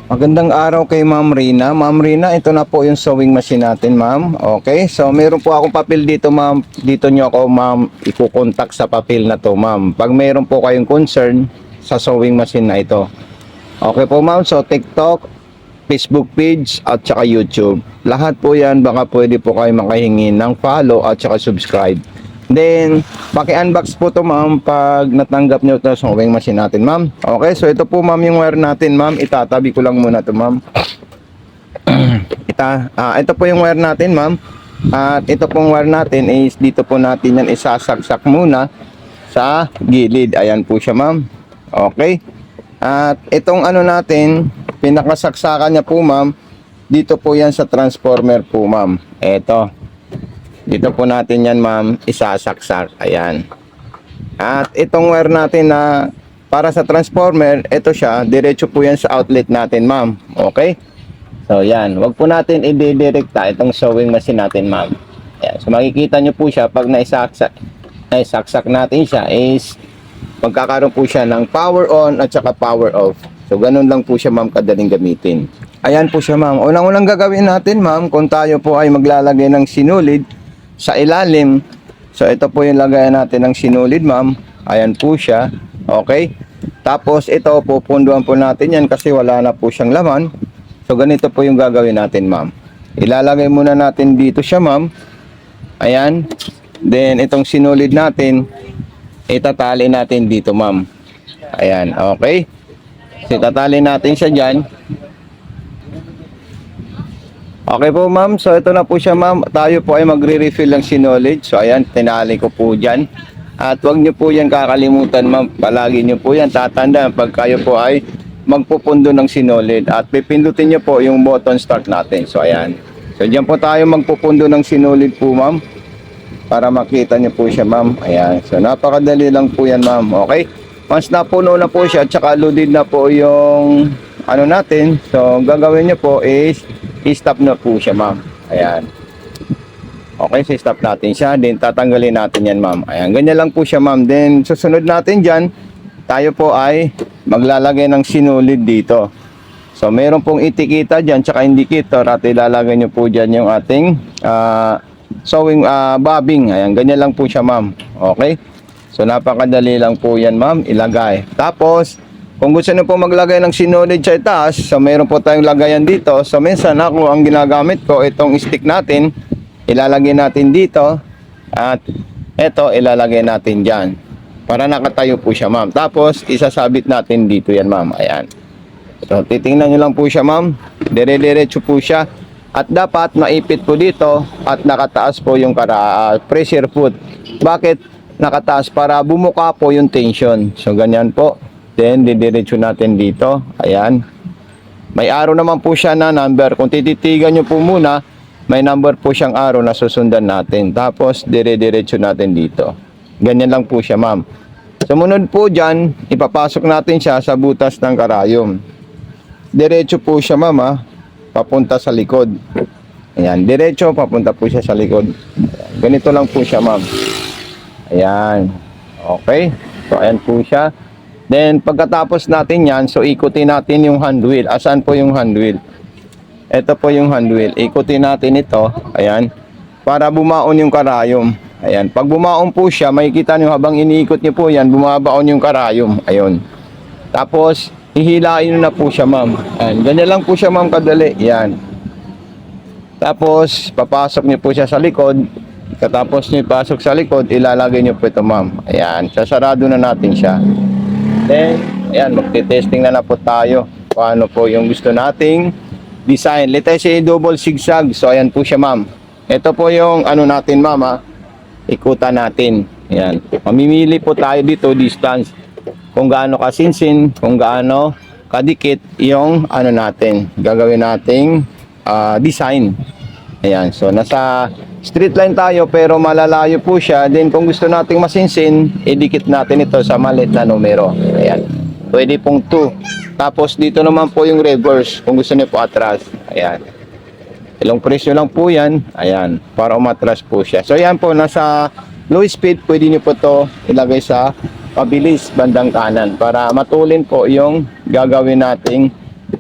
Magandang araw kay Ma'am Rina. Ma'am Rina, ito na po yung sewing machine natin, ma'am. Okay, so meron po akong papel dito, ma'am. Dito nyo ako, ma'am, ikukontak sa papel na to, ma'am. Pag meron po kayong concern sa sewing machine na ito. Okay po, ma'am. So, TikTok, Facebook page, at saka YouTube. Lahat po yan, baka pwede po kayo makahingi ng follow at saka subscribe. Then, paki-unbox po to, ma'am, pag natanggap nyo ito sa sewing machine natin, ma'am. Okay, so ito po, ma'am, yung wire natin, ma'am. Itatabi ko lang muna to, ma'am. Ito po yung wire natin, ma'am. At ito pong wire natin is dito po natin yan isasaksak muna sa gilid. Ayan po siya, ma'am. Okay. At itong ano natin, pinakasaksakan niya po, ma'am. Dito po yan sa transformer po, ma'am. Ito. Dito po natin yan, ma'am, isasaksak. Ayan. At itong wire natin na para sa transformer, ito siya, diretso po yan sa outlet natin, ma'am. Okay? So, yan. Huwag po natin i-directa itong sewing machine natin, ma'am. Ayan. So, makikita nyo po siya, pag naisaksak natin siya is magkakaroon po siya ng power on at saka power off. So, ganun lang po siya, ma'am, kadaling gamitin. Ayan po siya, ma'am. Unang-unang gagawin natin, ma'am, kung tayo po ay maglalagay ng sinulid sa ilalim. So, ito po yung lagayan natin ng sinulid, ma'am. Ayan po siya. Okay. Tapos, ito, pupunduan po natin yan kasi wala na po siyang laman. So, ganito po yung gagawin natin, ma'am. Ilalagay muna natin dito siya, ma'am. Ayan. Then, itong sinulid natin, itatali natin dito, ma'am. Ayan. Okay. So, itatali natin siya dyan. Okay po, ma'am. So, ito na po siya, ma'am. Tayo po ay magre-refill ng sinolid. So, ayan, tinali ko po dyan. At huwag nyo po yan kakalimutan, ma'am. Palagi nyo po yan tatandaan pag kayo po ay magpupundo ng sinolid. At pipindutin nyo po yung button start natin. So, ayan. So, dyan po tayo magpupundo ng sinolid po, ma'am. Para makita nyo po siya, ma'am. Ayan. So, napakadali lang po yan, ma'am. Okay? Once napuno na po siya, tsaka loaded na po yung ano natin. So, gagawin nyo po is i-stop na po siya, ma'am. Ayan. Okay, so stop natin siya. Then, tatanggalin natin yan, ma'am. Ayan, ganyan lang po siya, ma'am. Then, susunod natin dyan, tayo po ay maglalagay ng sinulid dito. So, meron pong itikita dyan, tsaka indicator. At ilalagay nyo po dyan yung ating sewing bobbing. Ayan, ganyan lang po siya, ma'am. Okay? So, napakadali lang po yan, ma'am. Ilagay. Tapos, kung gusto nyo po maglagay ng sinulid sa itaas, so meron po tayong lagayan dito. So minsan ako ang ginagamit ko, itong stick natin, ilalagay natin dito. At ito, ilalagay natin dyan. Para nakatayo po siya, ma'am. Tapos, isasabit natin dito yan, ma'am. Ayan. So, titingnan nyo lang po siya, ma'am. Dire-diretso po siya. At dapat maipit po dito at nakataas po yung pressure foot. Bakit nakataas? Para bumuka po yung tension. So, ganyan po. Then, didiretso natin dito. Ayan. May arrow naman po siya na number. Kung tititigan nyo po muna, may number po siyang arrow na susundan natin. Tapos, dire-diretso natin dito. Ganyan lang po siya, ma'am. Sumunod po dyan, ipapasok natin siya sa butas ng karayom. Diretso po siya, ma'am, ha? Papunta sa likod. Ayan. Diretso, papunta po siya sa likod. Ayan. Ganito lang po siya, ma'am. Ayan. Okay. So, ayan po siya. Then, pagkatapos natin yan, so ikutin natin yung hand wheel. Asan po yung hand wheel? Ito po yung hand wheel. Ikutin natin ito. Ayan. Para bumaon yung karayom. Ayan. Pag bumaon po siya, makikita nyo habang iniikot nyo po yan, bumabaon yung karayom. Ayun. Tapos, hihilain nyo na po siya, ma'am. Ayan. Ganyan lang po siya, ma'am, kadali. Ayan. Tapos, papasok nyo po siya sa likod. Katapos nyo ipasok sa likod, ilalagay nyo po ito, ma'am. Ayan. Sasarado na natin siya. Then, ayan, magte-testing na po tayo kung ano po yung gusto nating design. Let's say double zigzag. So, ayan po siya, ma'am. Ito po yung ano natin, ma'am, ha? Ikutan natin. Ayan. Mamimili po tayo dito, distance. Kung gaano kasinsin, kung gaano kadikit yung ano natin. Gagawin nating design. Ayan. So, nasa straight line tayo pero malalayo po siya. Then kung gusto nating masinsin, idikit natin ito sa maliit na numero. Ayan. Pwede pong 2. Tapos dito naman po yung reverse kung gusto niyo po atras. Ayan. Ilang presyo lang po yan. Ayan. Para umatras po siya. So ayan po, nasa low speed, pwede niyo po to ilagay sa pabilis bandang kanan para matulin po yung gagawin nating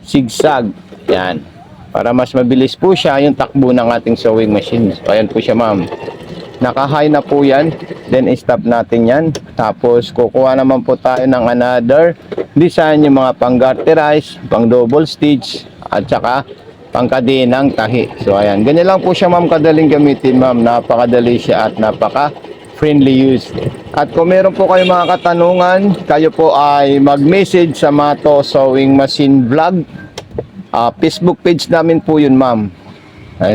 zigzag. Yan. Para mas mabilis po siya yung takbo ng ating sewing machine. So, ayan po siya ma'am. Naka-high na po yan. Then, stop natin yan. Tapos, kukuha naman po tayo ng another design, yung mga pang-garterize, pang-double stitch, at saka pang-kadinang tahi. So, ayan. Ganyan lang po siya ma'am, kadaling gamitin ma'am. Napakadali siya at napaka-friendly use. At kung meron po kayong mga katanungan, kayo po ay mag-message sa Mato Sewing Machine Vlog. Facebook page namin po yun ma'am.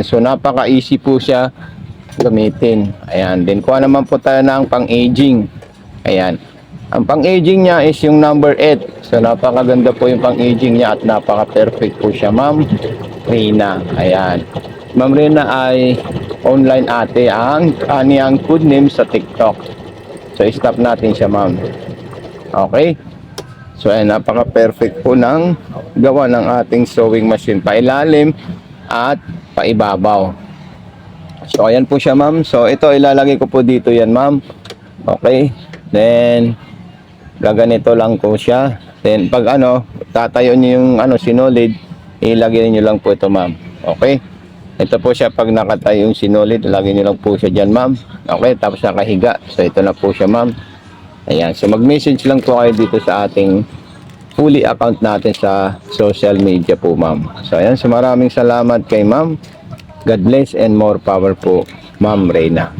So napaka-easy po siya gamitin. Ayan. Then kuha naman po tayo ng pang-aging. Ayan. Ang pang-aging niya is yung number 8. So napakaganda po yung pang-aging niya at napaka-perfect po siya ma'am Rina. Ayan. Ma'am Rina ay online ate ang kaniyang food name sa TikTok. So stop natin siya ma'am. Okay. So ayan, napaka-perfect po ng gawa ng ating sewing machine. Pailalim at paibabaw. So ayan po siya ma'am. So ito ilalagay ko po dito yan ma'am. Okay. Then gaganito lang po siya. Then pag tatayo niyo yung sinolid, ilagay niyo lang po ito ma'am. Okay. Ito po siya pag nakatayo yung sinolid, ilagay niyo lang po siya diyan ma'am. Okay, tapos nakahiga. So ito na po siya ma'am. Ayan, so mag-message lang po kayo dito sa ating fully account natin sa social media po ma'am. So ayan, so maraming salamat kay ma'am. God bless and more power po, Ma'am Reyna.